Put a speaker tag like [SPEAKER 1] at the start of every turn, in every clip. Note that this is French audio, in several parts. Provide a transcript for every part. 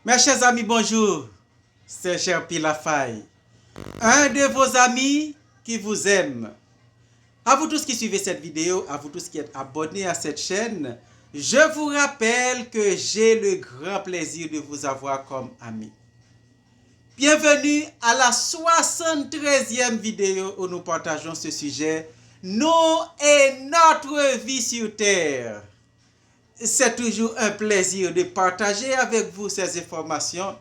[SPEAKER 1] Mes chers amis, bonjour. C'est Cher Pilafaye, un de vos amis qui vous aime. À vous tous qui suivez cette vidéo, à vous tous qui êtes abonnés à cette chaîne, je vous rappelle que j'ai le grand plaisir de vous avoir comme ami. Bienvenue à la 73e vidéo où nous partageons ce sujet, nous et notre vie sur Terre. C'est toujours un plaisir de partager avec vous ces informations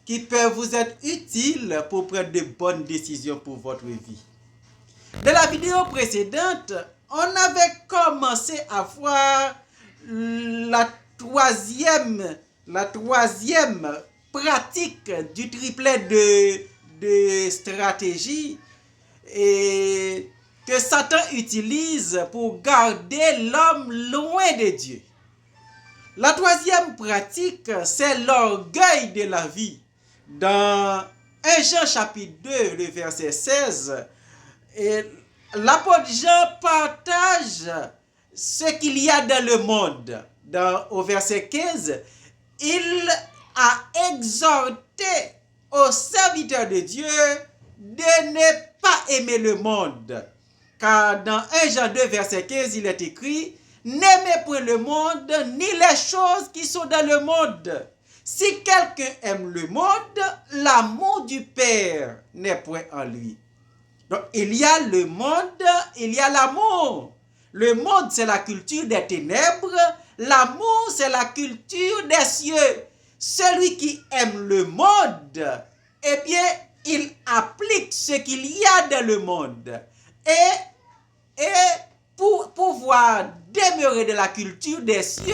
[SPEAKER 1] qui peuvent vous être utiles pour prendre de bonnes décisions pour votre vie. Dans la vidéo précédente, on avait commencé à voir la troisième pratique du triplet de stratégie et que Satan utilise pour garder l'homme loin de Dieu. La troisième pratique, c'est l'orgueil de la vie. Dans 1 Jean chapitre 2, le verset 16, l'apôtre Jean partage ce qu'il y a dans le monde. Au verset 15, il a exhorté aux serviteurs de Dieu de ne pas aimer le monde. Car dans 1 Jean 2, verset 15, il est écrit: n'aimez point le monde, ni les choses qui sont dans le monde. Si quelqu'un aime le monde, l'amour du Père n'est point en lui. Donc, il y a le monde, il y a l'amour. Le monde, c'est la culture des ténèbres. L'amour, c'est la culture des cieux. Celui qui aime le monde, eh bien, il applique ce qu'il y a dans le monde. Et pour pouvoir demeurer de la culture des cieux,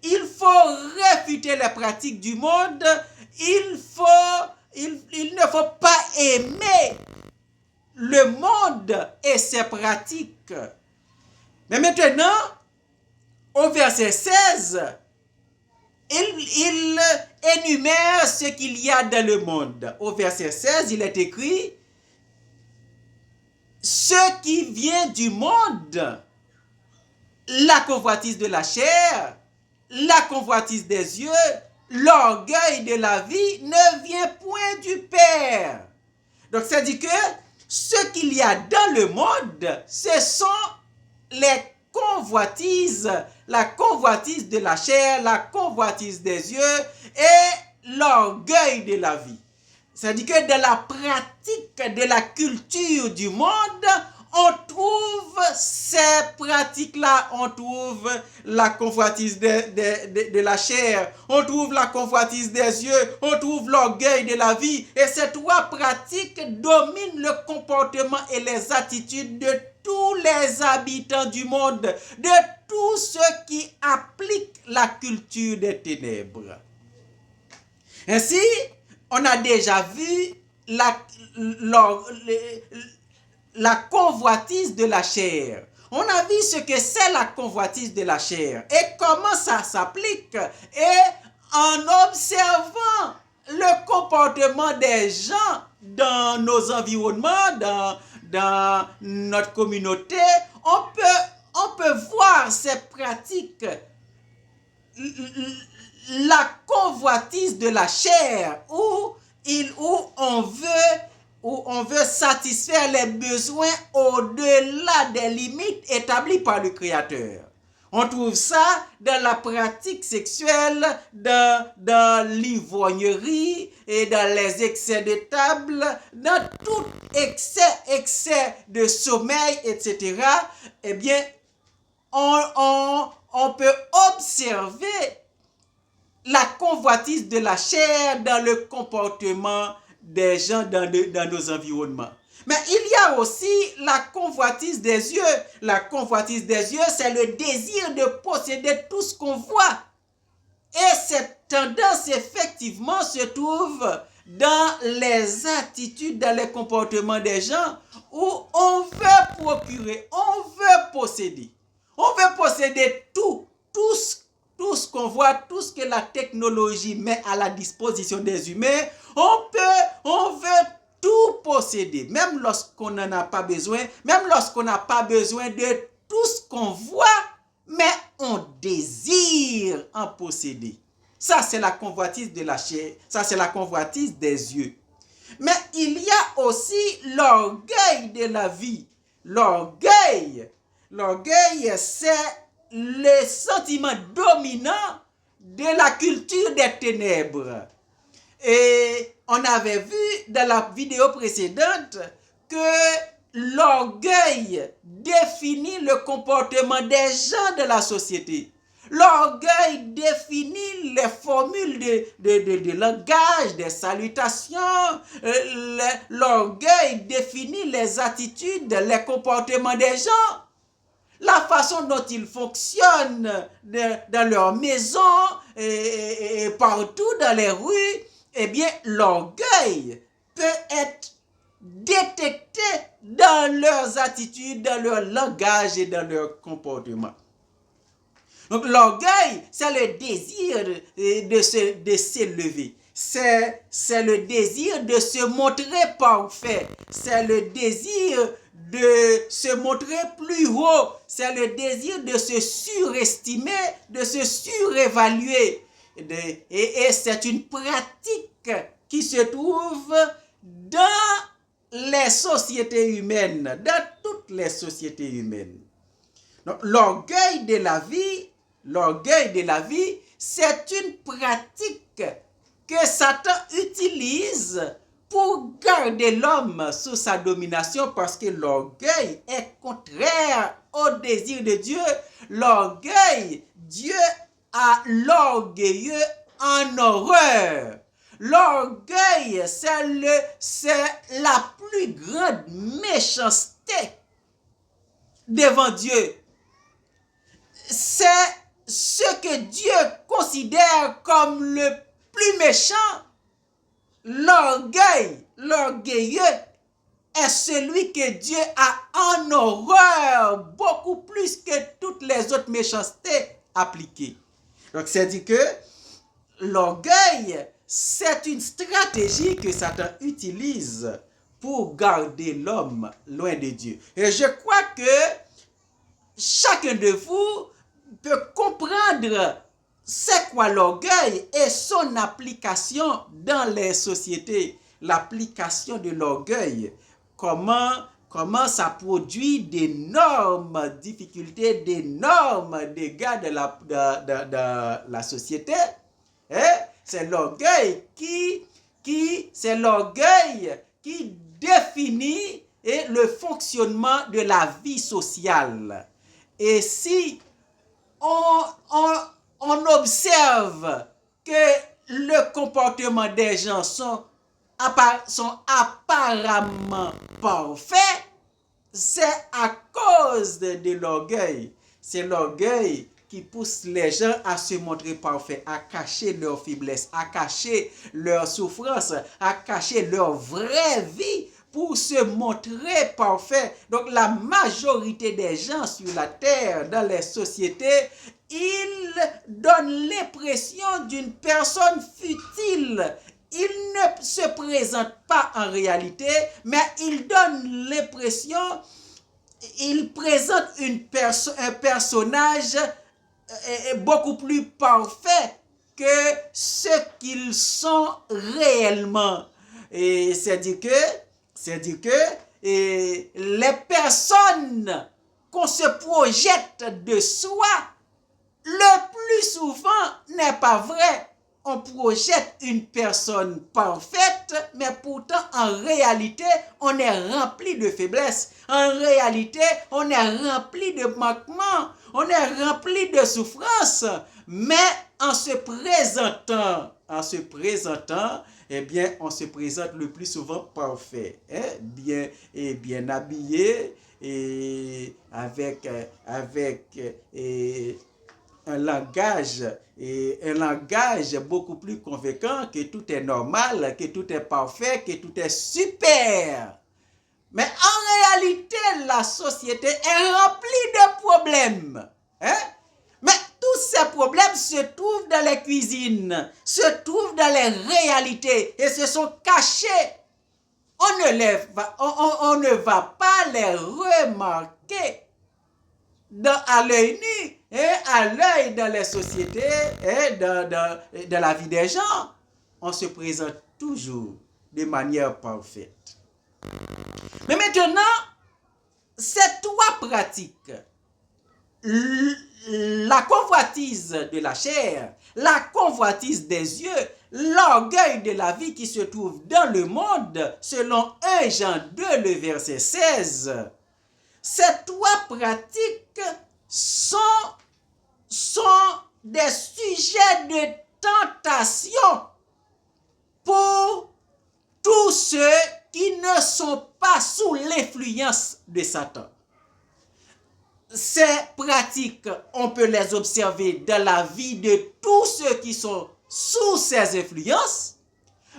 [SPEAKER 1] il faut réfuter les pratiques du monde. Il ne faut pas aimer le monde et ses pratiques. Mais maintenant, au verset 16, il énumère ce qu'il y a dans le monde. Au verset 16, il est écrit: ce qui vient du monde, la convoitise de la chair, la convoitise des yeux, l'orgueil de la vie ne vient point du Père. Donc, ça dit que ce qu'il y a dans le monde, ce sont les convoitises, la convoitise de la chair, la convoitise des yeux et l'orgueil de la vie. C'est-à-dire que dans la pratique de la culture du monde, on trouve ces pratiques-là. On trouve la convoitise de la chair, on trouve la convoitise des yeux, on trouve l'orgueil de la vie. Et ces trois pratiques dominent le comportement et les attitudes de tous les habitants du monde, de tous ceux qui appliquent la culture des ténèbres. Ainsi, on a déjà vu la convoitise de la chair. On a vu ce que c'est la convoitise de la chair et comment ça s'applique. Et en observant le comportement des gens dans nos environnements, dans notre communauté, on peut voir ces pratiques. La convoitise de la chair où on veut satisfaire les besoins au-delà des limites établies par le Créateur. On trouve ça dans la pratique sexuelle, dans l'ivrognerie et dans les excès de table, dans tout excès de sommeil, etc. Eh bien, on peut observer la convoitise de la chair dans le comportement des gens dans nos environnements. Mais il y a aussi la convoitise des yeux. La convoitise des yeux, c'est le désir de posséder tout ce qu'on voit. Et cette tendance, effectivement, se trouve dans les attitudes, dans les comportements des gens où on veut procurer, on veut posséder. On veut posséder tout ce qu'on voit, tout ce que la technologie met à la disposition des humains. On veut tout posséder, même lorsqu'on n'en a pas besoin, même lorsqu'on n'a pas besoin de tout ce qu'on voit, mais on désire en posséder. Ça, c'est la convoitise de la chair. Ça, c'est la convoitise des yeux. Mais il y a aussi l'orgueil de la vie. L'orgueil, c'est le sentiment dominant de la culture des ténèbres. Et on avait vu dans la vidéo précédente que l'orgueil définit le comportement des gens de la société. L'orgueil définit les formules de langage, des salutations. L'orgueil définit les attitudes, les comportements des gens. La façon dont ils fonctionnent dans leur maison et partout dans les rues. Eh bien, l'orgueil peut être détecté dans leurs attitudes, dans leur langage et dans leur comportement. Donc l'orgueil, c'est le désir de s'élever. C'est le désir de se montrer parfait. C'est le désir de se montrer plus haut. C'est le désir de se surestimer, de se surévaluer. Et c'est une pratique qui se trouve dans les sociétés humaines, dans toutes les sociétés humaines. Donc l'orgueil de la vie, c'est une pratique que Satan utilise pour garder l'homme sous sa domination parce que l'orgueil est contraire au désir de Dieu. L'orgueil, Dieu a l'orgueilleux en horreur. L'orgueil, c'est la plus grande méchanceté devant Dieu. C'est ce que Dieu considère comme le plus méchant. L'orgueilleux est celui que Dieu a en horreur beaucoup plus que toutes les autres méchancetés appliquées. Donc, c'est-à-dire que l'orgueil, c'est une stratégie que Satan utilise pour garder l'homme loin de Dieu. Et je crois que chacun de vous peut comprendre c'est quoi l'orgueil et son application dans les sociétés. L'application de l'orgueil, comment ça produit d'énormes difficultés, d'énormes dégâts de la société. C'est l'orgueil qui définit le fonctionnement de la vie sociale. Et si on observe que le comportement des gens sont apparemment parfaits, c'est à cause de l'orgueil. C'est l'orgueil qui pousse les gens à se montrer parfaits, à cacher leurs faiblesses, à cacher leurs souffrances, à cacher leur vraie vie pour se montrer parfaits. Donc la majorité des gens sur la terre, dans les sociétés, ils donnent l'impression d'une personne futile. Ils ne se présentent pas en réalité, mais ils donnent l'impression, ils présentent un personnage beaucoup plus parfait que ce qu'ils sont réellement. Et c'est-à-dire que les personnes qu'on se projette de soi, le plus souvent n'est pas vrai. On projette une personne parfaite, mais pourtant en réalité, on est rempli de faiblesses. En réalité, on est rempli de manquements, on est rempli de souffrances. Mais en se présentant, eh bien, on se présente le plus souvent parfait, bien habillé et avec un langage beaucoup plus convaincant, que tout est normal, que tout est parfait, que tout est super. Mais en réalité, la société est remplie de problèmes. Mais tous ces problèmes se trouvent dans les cuisines, se trouvent dans les réalités et se sont cachés. On ne va pas les remarquer à l'œil nu et à l'œil dans les sociétés et dans la vie des gens, on se présente toujours de manière parfaite. Mais maintenant, ces trois pratiques, la convoitise de la chair, la convoitise des yeux, l'orgueil de la vie qui se trouve dans le monde, selon 1 Jean 2, le verset 16, ces trois pratiques sont des sujets de tentation pour tous ceux qui ne sont pas sous l'influence de Satan. Ces pratiques, on peut les observer dans la vie de tous ceux qui sont sous ces influences,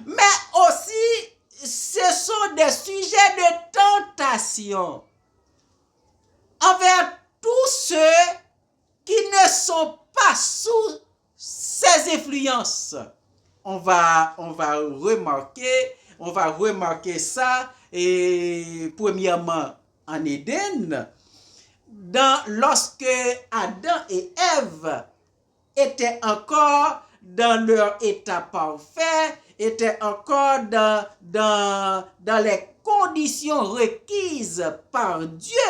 [SPEAKER 1] mais aussi ce sont des sujets de tentation envers tous ceux qui ne sont pas sous ces influences. On va remarquer ça, et premièrement en Éden, lorsque Adam et Ève étaient encore dans leur état parfait, étaient encore dans les conditions requises par Dieu,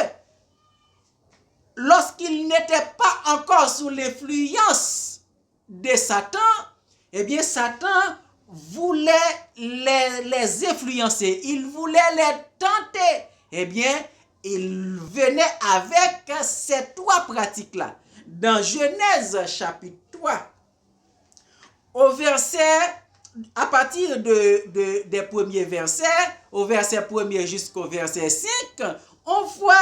[SPEAKER 1] lorsqu'ils n'étaient pas encore sous l'influence de Satan, eh bien Satan voulait les influencer, il voulait les tenter. Eh bien, il venait avec ces trois pratiques-là. Dans Genèse chapitre 3, au verset, à partir des premiers versets, au verset 1er jusqu'au verset 5, on voit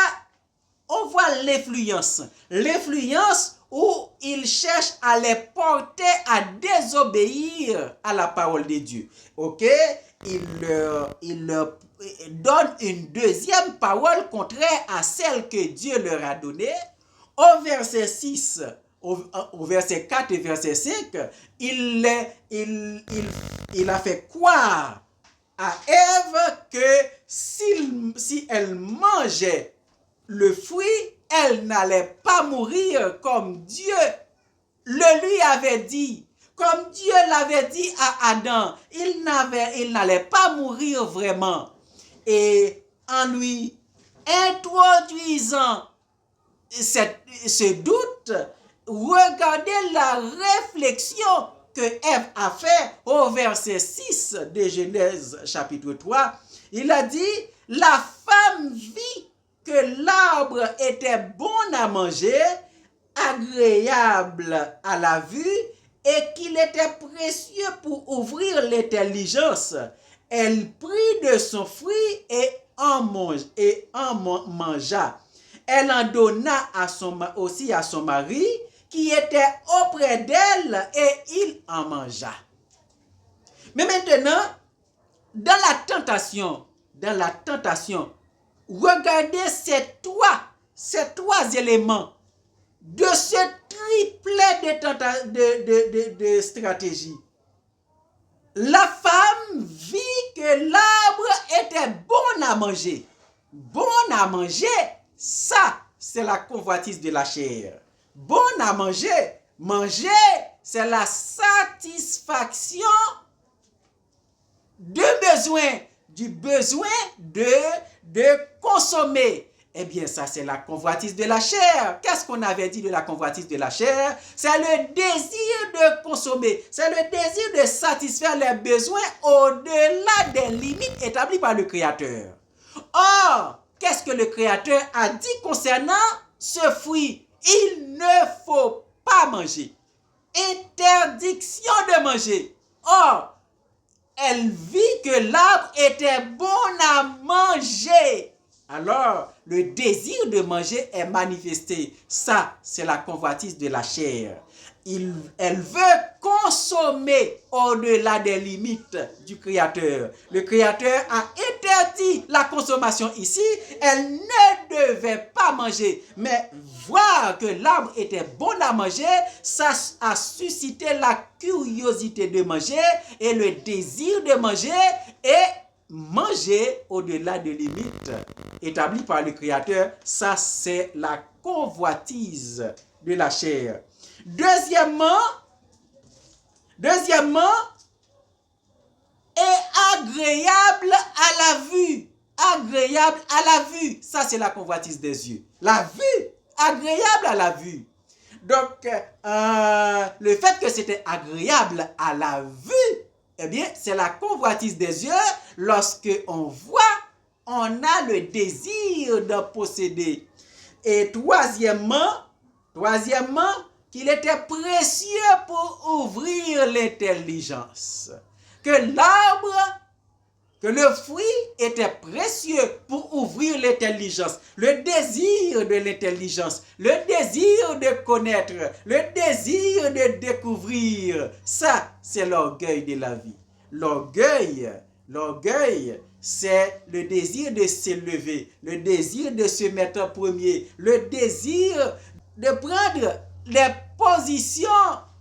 [SPEAKER 1] l'influence. L'influence où il cherche à les porter à désobéir à la parole de Dieu. Ok? Il leur donne une deuxième parole contraire à celle que Dieu leur a donnée. Au verset 6, au verset 4 et verset 5, il a fait croire à Ève que si elle mangeait le fruit, elle n'allait pas mourir comme Dieu le lui avait dit. Comme Dieu l'avait dit à Adam, il n'allait pas mourir vraiment. Et en lui introduisant ce doute, regardez la réflexion que Ève a fait au verset 6 de Genèse chapitre 3. Il a dit, la femme vit que l'arbre était bon à manger, agréable à la vue, et qu'il était précieux pour ouvrir l'intelligence. Elle prit de son fruit et en mangea. Elle en donna aussi à son mari qui était auprès d'elle, et il en mangea. Mais maintenant, dans la tentation, regardez ces trois éléments de ce triplet de stratégie. La femme vit que l'arbre était bon à manger. Bon à manger, ça, c'est la convoitise de la chair. Bon à manger. Manger, c'est la satisfaction du besoin de consommer. Eh bien, ça, c'est la convoitise de la chair. Qu'est-ce qu'on avait dit de la convoitise de la chair? C'est le désir de consommer. C'est le désir de satisfaire les besoins au-delà des limites établies par le Créateur. Or, qu'est-ce que le Créateur a dit concernant ce fruit? Il ne faut pas manger. Interdiction de manger. Or, elle vit que l'arbre était bon à manger. Alors, le désir de manger est manifesté. Ça, c'est la convoitise de la chair. Elle veut consommer au-delà des limites du Créateur. Le Créateur a interdit la consommation ici. Elle ne devait pas manger. Mais voir que l'arbre était bon à manger, ça a suscité la curiosité de manger et le désir de manger, et manger au-delà des limites établies par le Créateur. Ça, c'est la convoitise de la chair. Deuxièmement, est agréable à la vue. Agréable à la vue. Ça, c'est la convoitise des yeux. La vue, agréable à la vue. Donc, le fait que c'était agréable à la vue, eh bien, c'est la convoitise des yeux. Lorsque on voit, on a le désir de posséder. Et troisièmement, qu'il était précieux pour ouvrir l'intelligence. Que l'arbre, que le fruit était précieux pour ouvrir l'intelligence. Le désir de l'intelligence, le désir de connaître, le désir de découvrir. Ça, c'est l'orgueil de la vie. L'orgueil, c'est le désir de s'élever, le désir de se mettre en premier, le désir de prendre les positions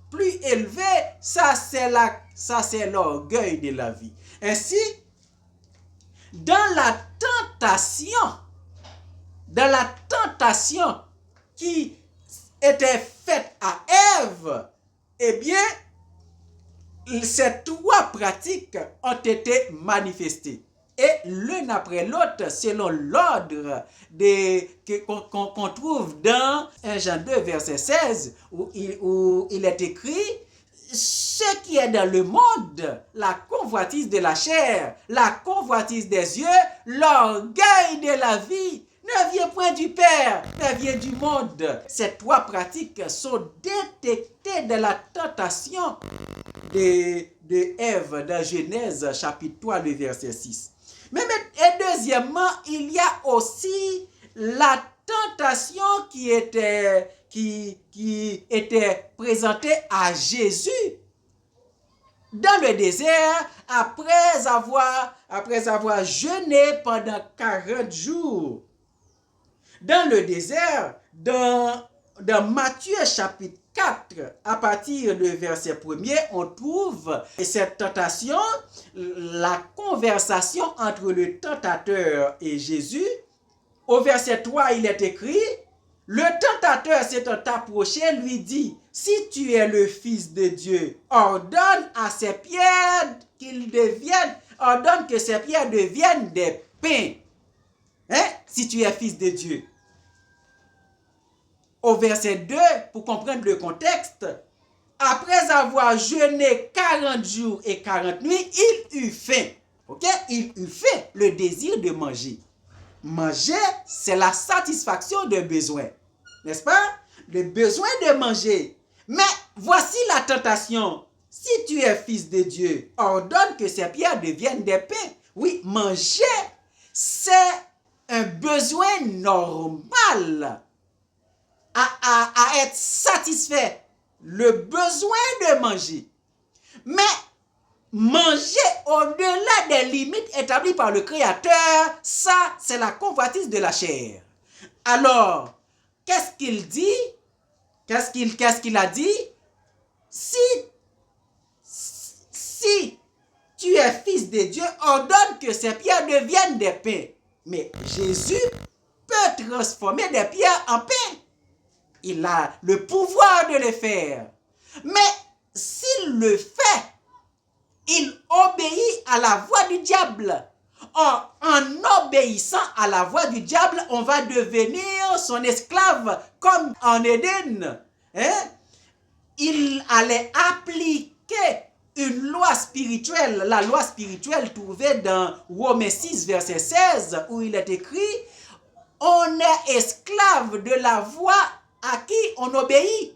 [SPEAKER 1] plus élevées. Ça, c'est l'orgueil de la vie. Ainsi, dans la tentation qui était faite à Ève, eh bien, ces trois pratiques ont été manifestées. Et l'une après l'autre, selon l'ordre qu'on trouve dans 1 Jean 2, verset 16, où il est écrit: ce qui est dans le monde, la convoitise de la chair, la convoitise des yeux, l'orgueil de la vie, ne vient point du Père, mais vient du monde. Ces trois pratiques sont détectées dans la tentation de Ève dans Genèse chapitre 3, le verset 6. Et deuxièmement, il y a aussi la tentation qui était présentée à Jésus dans le désert après avoir jeûné pendant 40 jours. Dans le désert, dans Matthieu chapitre 4, à partir du verset 1er, on trouve cette tentation, la conversation entre le tentateur et Jésus. Au verset 3, il est écrit: le tentateur s'étant approché lui dit: si tu es le Fils de Dieu, ordonne que ces pierres deviennent des pains. Si tu es Fils de Dieu. Au verset 2, pour comprendre le contexte, après avoir jeûné 40 jours et 40 nuits, il eut faim. Il eut faim, le désir de manger. Manger, c'est la satisfaction de besoin. N'est-ce pas? Le besoin de manger. Mais voici la tentation. Si tu es Fils de Dieu, ordonne que ces pierres deviennent des pains. Oui, manger, c'est un besoin normal à être satisfait. Le besoin de manger. Mais manger au-delà des limites établies par le Créateur, ça, c'est la convoitise de la chair. Alors, qu'est-ce qu'il dit? Qu'est-ce qu'il a dit? Si tu es Fils de Dieu, ordonne que ces pierres deviennent des pains. Mais Jésus peut transformer des pierres en pains. Il a le pouvoir de le faire. Mais s'il le fait, il obéit à la voix du diable. Or, en obéissant à la voix du diable, on va devenir son esclave, comme en Éden. Il allait appliquer une loi spirituelle, la loi spirituelle trouvée dans Romains 6, verset 16, où il est écrit: on est esclave de la voix à qui on obéit.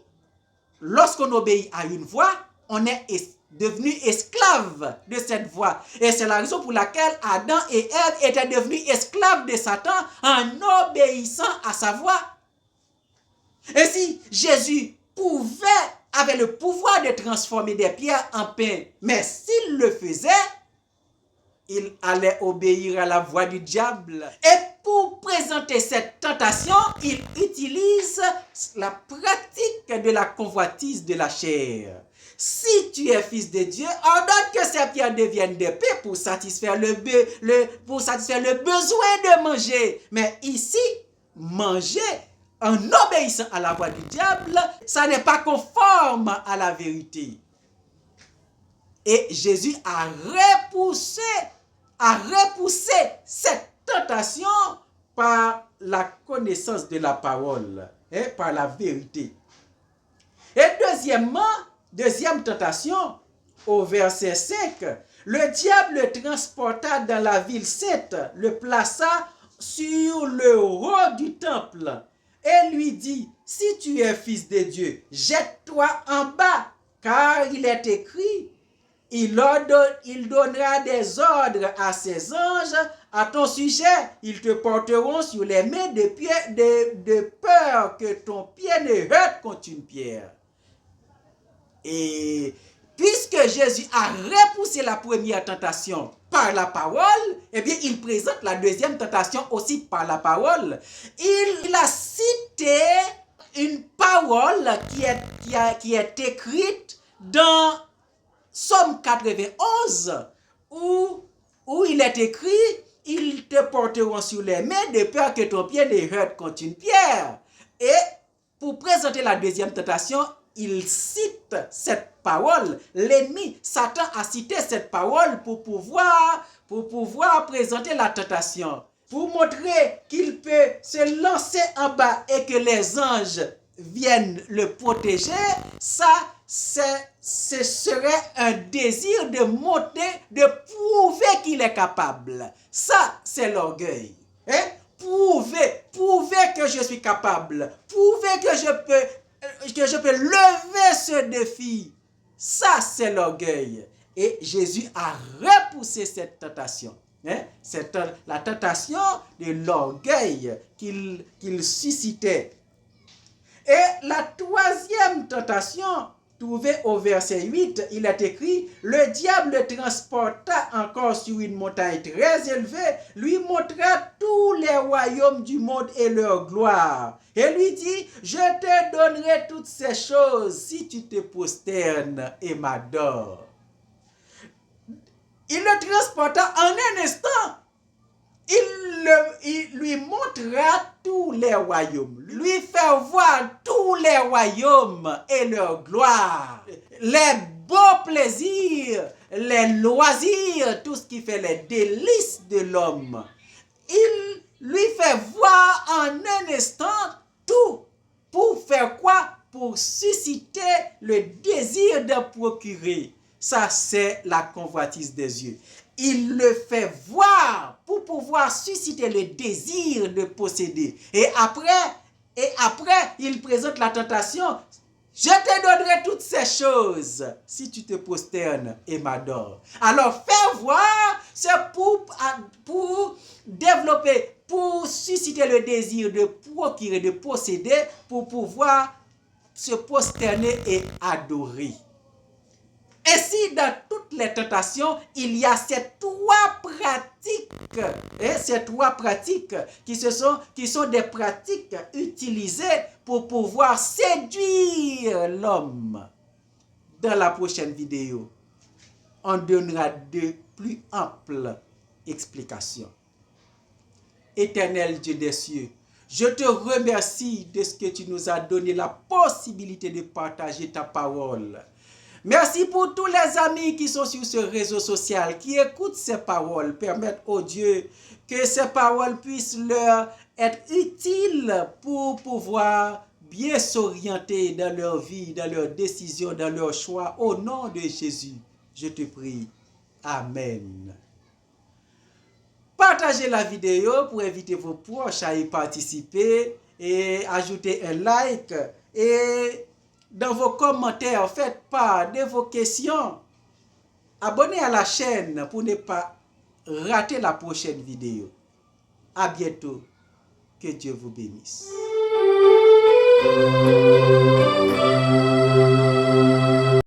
[SPEAKER 1] Lorsqu'on obéit à une voix, on est devenu esclave de cette voix. Et c'est la raison pour laquelle Adam et Ève étaient devenus esclaves de Satan en obéissant à sa voix. Ainsi, Jésus avait le pouvoir de transformer des pierres en pain. Mais s'il le faisait, il allait obéir à la voix du diable. Et pour présenter cette tentation, il utilise la pratique de la convoitise de la chair. Si tu es Fils de Dieu, ordonne que ces pierres deviennent des pains pour satisfaire le besoin de manger. Mais ici, manger en obéissant à la voix du diable, ça n'est pas conforme à la vérité. Et Jésus a repoussé cette tentation par la connaissance de la parole, par la vérité. Et deuxième tentation, au verset 5, le diable le transporta dans la ville sainte, le plaça sur le haut du temple et lui dit, si tu es fils de Dieu, jette-toi en bas, car il est écrit, il donnera des ordres à ses anges à ton sujet. Ils te porteront sur les mains de peur que ton pied ne heurte contre une pierre. Et puisque Jésus a repoussé la première tentation par la parole, eh bien, il présente la deuxième tentation aussi par la parole. Il a cité une parole qui est écrite dans Somme 91, où il est écrit, ils te porteront sur les mains de peur que ton pied ne heurte contre une pierre. Et pour présenter la deuxième tentation, il cite cette parole. L'ennemi, Satan, a cité cette parole pour pouvoir présenter la tentation. Pour montrer qu'il peut se lancer en bas et que les anges viennent le protéger, ça, ce serait un désir de monter, de prouver qu'il est capable. Ça, c'est l'orgueil. Prouver que je suis capable. Prouver que je peux lever ce défi. Ça, c'est l'orgueil. Et Jésus a repoussé cette tentation. C'est la tentation de l'orgueil qu'il suscitait. Et la troisième tentation, trouvée au verset 8, il est écrit, le diable le transporta encore sur une montagne très élevée, lui montra tous les royaumes du monde et leur gloire, et lui dit, je te donnerai toutes ces choses si tu te prosternes et m'adores. Il le transporta en un instant. Il lui montra tous les royaumes, lui fait voir tous les royaumes et leur gloire, les beaux plaisirs, les loisirs, tout ce qui fait les délices de l'homme. Il lui fait voir en un instant tout. Pour faire quoi? Pour susciter le désir de procurer. Ça, c'est la convoitise des yeux. Il le fait voir pour pouvoir susciter le désir de posséder. Et après, il présente la tentation. Je te donnerai toutes ces choses si tu te prosternes et m'adores. Alors, faire voir, c'est pour développer, pour susciter le désir de procurer, de posséder, pour pouvoir se prosterner et adorer. Ainsi, dans toutes les tentations, il y a ces trois pratiques qui sont des pratiques utilisées pour pouvoir séduire l'homme. Dans la prochaine vidéo, on donnera de plus amples explications. Éternel Dieu des cieux, je te remercie de ce que tu nous as donné la possibilité de partager ta parole. Merci pour tous les amis qui sont sur ce réseau social, qui écoutent ces paroles. Permettre au Dieu que ces paroles puissent leur être utiles pour pouvoir bien s'orienter dans leur vie, dans leurs décisions, dans leurs choix. Au nom de Jésus, je te prie. Amen. Partagez la vidéo pour inviter vos proches à y participer et ajouter un like. Et dans vos commentaires, faites part de vos questions. Abonnez à la chaîne pour ne pas rater la prochaine vidéo. À bientôt. Que Dieu vous bénisse.